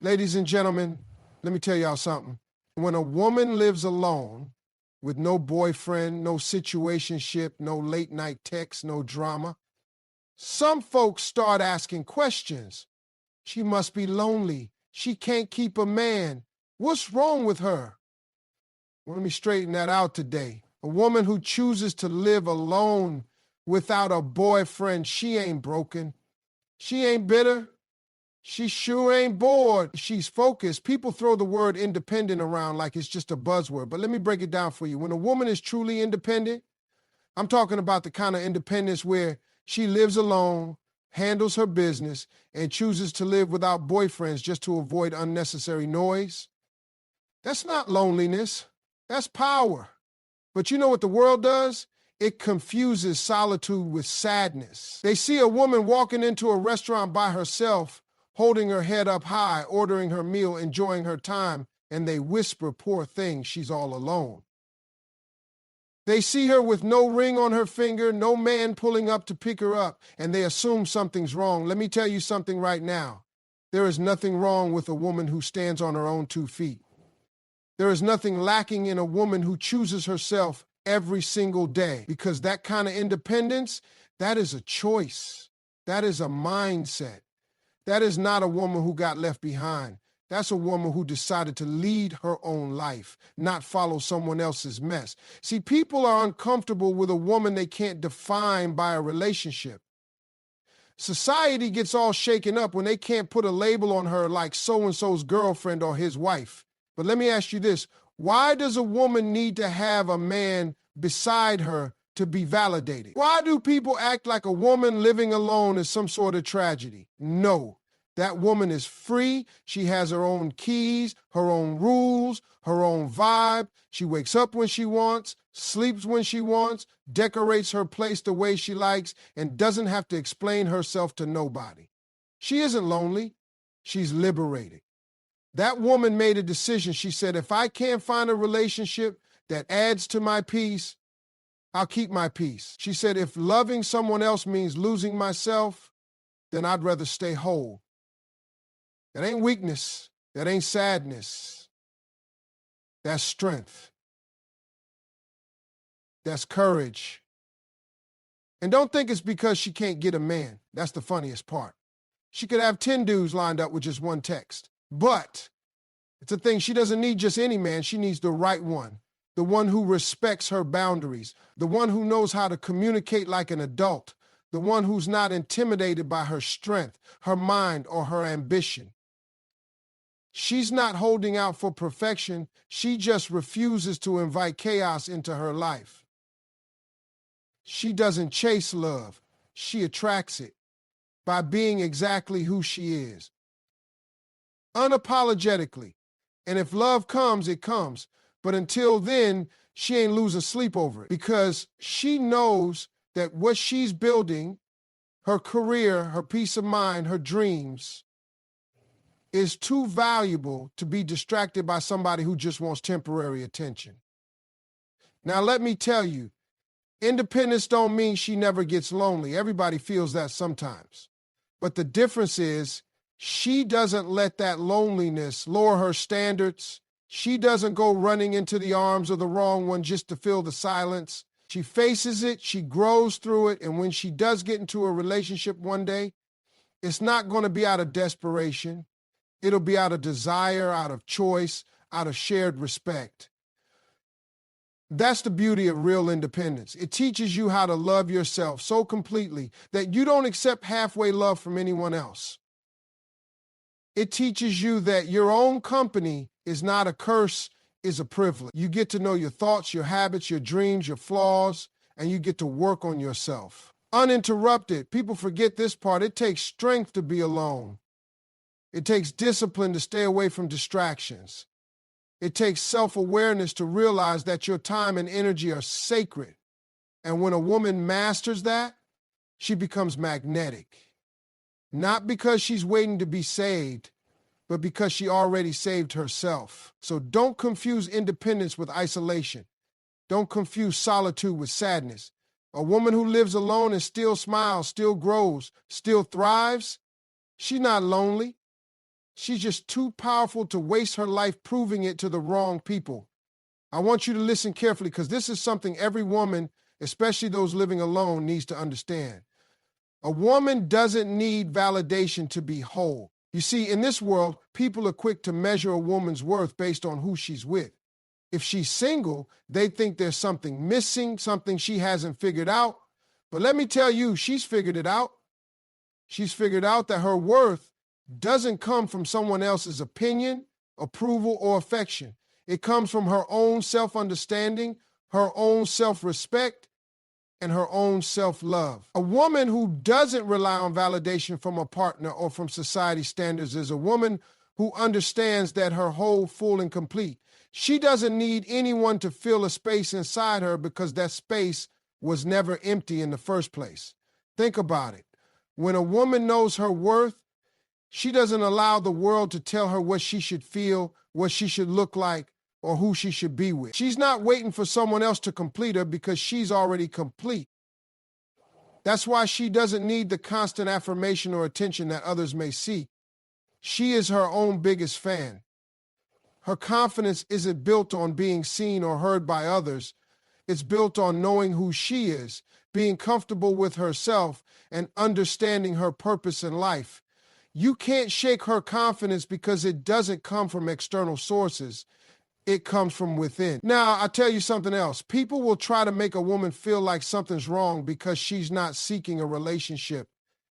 Ladies and gentlemen, let me tell y'all something. When a woman lives alone with no boyfriend, no situationship, no late night texts, no drama, some folks start asking questions. She must be lonely. She can't keep a man. What's wrong with her? Well, let me straighten that out today. A woman who chooses to live alone without a boyfriend, she ain't broken. She ain't bitter. She sure ain't bored. She's focused. People throw the word independent around like it's just a buzzword, but let me break it down for you. When a woman is truly independent, I'm talking about the kind of independence where she lives alone, handles her business, and chooses to live without boyfriends just to avoid unnecessary noise. That's not loneliness. That's power. But you know what the world does? It confuses solitude with sadness. They see a woman walking into a restaurant by herself, holding her head up high, ordering her meal, enjoying her time, and they whisper, poor thing, she's all alone. They see her with no ring on her finger, no man pulling up to pick her up, and they assume something's wrong. Let me tell you something right now. There is nothing wrong with a woman who stands on her own 2 feet. There is nothing lacking in a woman who chooses herself every single day, because that kind of independence, that is a choice. That is a mindset. That is not a woman who got left behind. That's a woman who decided to lead her own life, not follow someone else's mess. See, people are uncomfortable with a woman they can't define by a relationship. Society gets all shaken up when they can't put a label on her like so-and-so's girlfriend or his wife. But let me ask you this. Why does a woman need to have a man beside her to be validated? Why do people act like a woman living alone is some sort of tragedy? No, that woman is free. She has her own keys, her own rules, her own vibe. She wakes up when she wants, sleeps when she wants, decorates her place the way she likes, and doesn't have to explain herself to nobody. She isn't lonely. She's liberated. That woman made a decision. She said, if I can't find a relationship that adds to my peace, I'll keep my peace. She said, if loving someone else means losing myself, then I'd rather stay whole. That ain't weakness. That ain't sadness. That's strength. That's courage. And don't think it's because she can't get a man. That's the funniest part. She could have 10 dudes lined up with just one text. But it's a thing, she doesn't need just any man. She needs the right one. The one who respects her boundaries. The one who knows how to communicate like an adult. The one who's not intimidated by her strength, her mind, or her ambition. She's not holding out for perfection. She just refuses to invite chaos into her life. She doesn't chase love. She attracts it by being exactly who she is. Unapologetically. And if love comes, it comes. But until then, she ain't losing sleep over it, because she knows that what she's building, her career, her peace of mind, her dreams, is too valuable to be distracted by somebody who just wants temporary attention. Now, let me tell you, independence don't mean she never gets lonely. Everybody feels that sometimes. But the difference is she doesn't let that loneliness lower her standards. She doesn't go running into the arms of the wrong one just to fill the silence. She faces it, she grows through it, and when she does get into a relationship one day, it's not going to be out of desperation. It'll be out of desire, out of choice, out of shared respect. That's the beauty of real independence. It teaches you how to love yourself so completely that you don't accept halfway love from anyone else. It teaches you that your own company is not a curse, is a privilege. You get to know your thoughts, your habits, your dreams, your flaws, and you get to work on yourself. Uninterrupted. People forget this part. It takes strength to be alone. It takes discipline to stay away from distractions. It takes self-awareness to realize that your time and energy are sacred. And when a woman masters that, she becomes magnetic. Not because she's waiting to be saved, but because she already saved herself. So don't confuse independence with isolation. Don't confuse solitude with sadness. A woman who lives alone and still smiles, still grows, still thrives, she's not lonely. She's just too powerful to waste her life proving it to the wrong people. I want you to listen carefully because this is something every woman, especially those living alone, needs to understand. A woman doesn't need validation to be whole. You see, in this world, people are quick to measure a woman's worth based on who she's with. If she's single, they think there's something missing, something she hasn't figured out. But let me tell you, she's figured it out. She's figured out that her worth doesn't come from someone else's opinion, approval, or affection. It comes from her own self-understanding, her own self-respect, and her own self-love. A woman who doesn't rely on validation from a partner or from society standards is a woman who understands that her whole, full, and complete. She doesn't need anyone to fill a space inside her because that space was never empty in the first place. Think about it. When a woman knows her worth, she doesn't allow the world to tell her what she should feel, what she should look like, or who she should be with. She's not waiting for someone else to complete her because she's already complete. That's why she doesn't need the constant affirmation or attention that others may seek. She is her own biggest fan. Her confidence isn't built on being seen or heard by others. It's built on knowing who she is, being comfortable with herself, and understanding her purpose in life. You can't shake her confidence because it doesn't come from external sources. It comes from within. Now, I'll tell you something else. People will try to make a woman feel like something's wrong because she's not seeking a relationship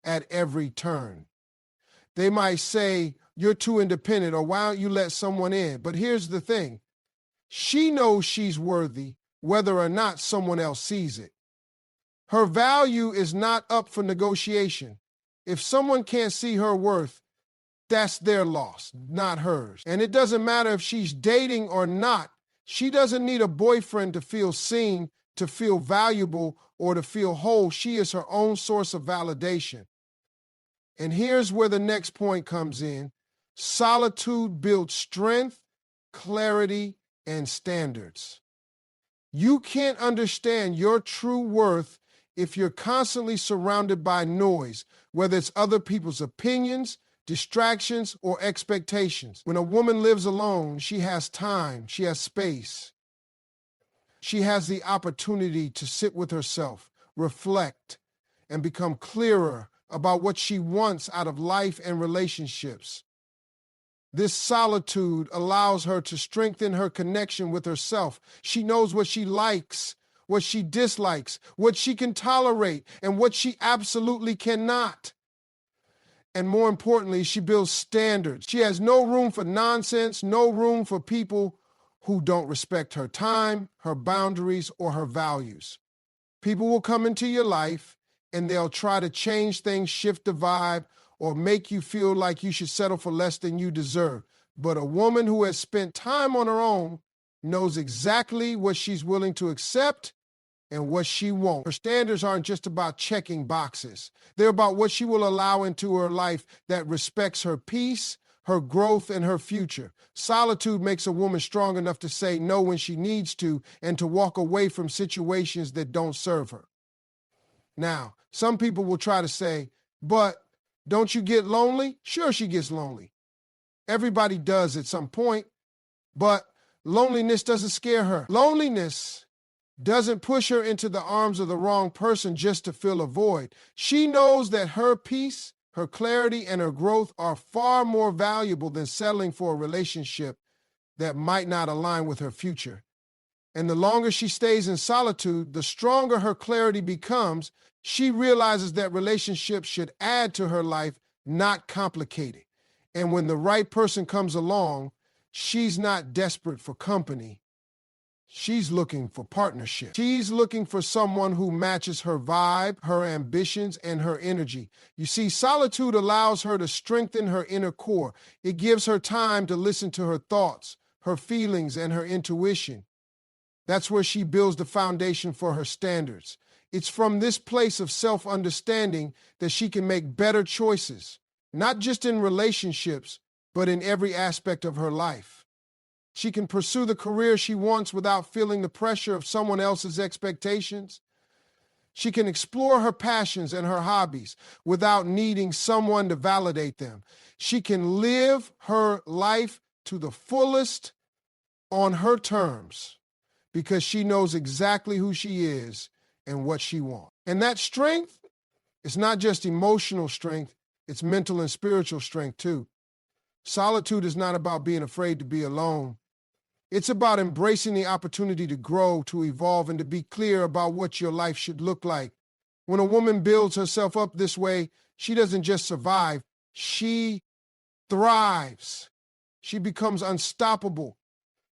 at every turn. They might say, you're too independent, or why don't you let someone in? But here's the thing. She knows she's worthy whether or not someone else sees it. Her value is not up for negotiation. If someone can't see her worth, that's their loss, not hers. And it doesn't matter if she's dating or not. She doesn't need a boyfriend to feel seen, to feel valuable, or to feel whole. She is her own source of validation. And here's where the next point comes in. Solitude builds strength, clarity, and standards. You can't understand your true worth if you're constantly surrounded by noise, whether it's other people's opinions, distractions, or expectations. When a woman lives alone, she has time, she has space. She has the opportunity to sit with herself, reflect, and become clearer about what she wants out of life and relationships. This solitude allows her to strengthen her connection with herself. She knows what she likes, what she dislikes, what she can tolerate, and what she absolutely cannot. And more importantly, she builds standards. She has no room for nonsense, no room for people who don't respect her time, her boundaries, or her values. People will come into your life and they'll try to change things, shift the vibe, or make you feel like you should settle for less than you deserve. But a woman who has spent time on her own knows exactly what she's willing to accept and what she won't. Her standards aren't just about checking boxes. They're about what she will allow into her life that respects her peace, her growth, and her future. Solitude makes a woman strong enough to say no when she needs to and to walk away from situations that don't serve her. Now, some people will try to say, but don't you get lonely? Sure, she gets lonely. Everybody does at some point, but loneliness doesn't scare her. Loneliness doesn't push her into the arms of the wrong person just to fill a void. She knows that her peace, her clarity, and her growth are far more valuable than settling for a relationship that might not align with her future. And the longer she stays in solitude, the stronger her clarity becomes. She realizes that relationships should add to her life, not complicate it. And when the right person comes along, she's not desperate for company. She's looking for partnership. She's looking for someone who matches her vibe, her ambitions, and her energy. You see, solitude allows her to strengthen her inner core. It gives her time to listen to her thoughts, her feelings, and her intuition. That's where she builds the foundation for her standards. It's from this place of self-understanding that she can make better choices, not just in relationships, but in every aspect of her life. She can pursue the career she wants without feeling the pressure of someone else's expectations. She can explore her passions and her hobbies without needing someone to validate them. She can live her life to the fullest on her terms because she knows exactly who she is and what she wants. And that strength is not just emotional strength, it's mental and spiritual strength too. Solitude is not about being afraid to be alone. It's about embracing the opportunity to grow, to evolve, and to be clear about what your life should look like. When a woman builds herself up this way, she doesn't just survive, she thrives. She becomes unstoppable.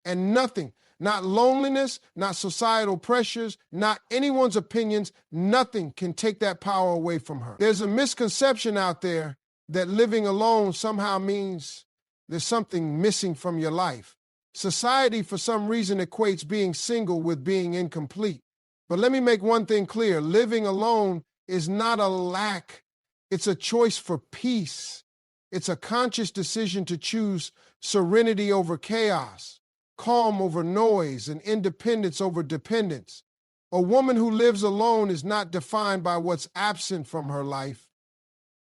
And nothing, not loneliness, not societal pressures, not anyone's opinions, nothing can take that power away from her. There's a misconception out there that living alone somehow means there's something missing from your life. Society, for some reason, equates being single with being incomplete. But let me make one thing clear. Living alone is not a lack. It's a choice for peace. It's a conscious decision to choose serenity over chaos, calm over noise, and independence over dependence. A woman who lives alone is not defined by what's absent from her life.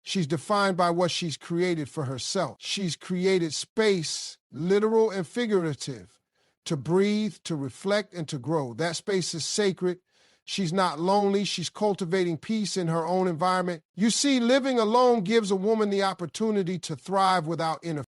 She's defined by what she's created for herself. She's created space, literal and figurative, to breathe, to reflect, and to grow. That space is sacred. She's not lonely. She's cultivating peace in her own environment. You see, living alone gives a woman the opportunity to thrive without interference.